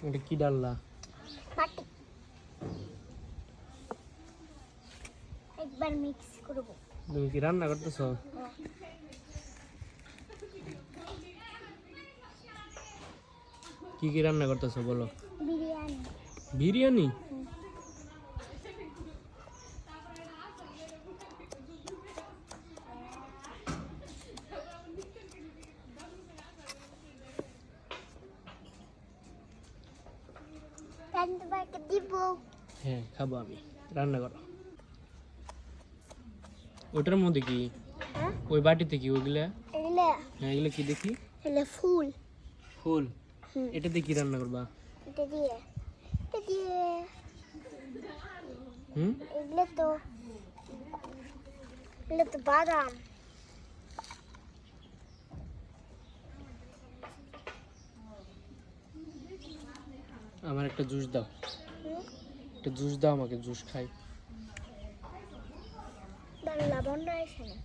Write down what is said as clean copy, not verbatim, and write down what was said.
এটা কি ডাললা? বাটি একবার মিক্স করব। তুমি কি রান্না করতেছো? কি কি রান্না করতেছো বলো? বিরিয়ানি। বিরিয়ানি? তোমাকে দিব। হ্যাঁ খাবো আমি, রান্না করো। ওটার মধ্যে কি? হ্যাঁ ওই বাটিতে কি ওইগুলা? এগুলা হ্যাঁ এগুলো কি দেখি? এগুলা ফুল। ফুল? এটাতে কি রান্না করবা? এটা দিয়ে হুম? এগুলো তো বাদাম। আমার একটা জুস দাও, একটা জুস দাও আমাকে, জুস খাই। লবণ রয়েছে না।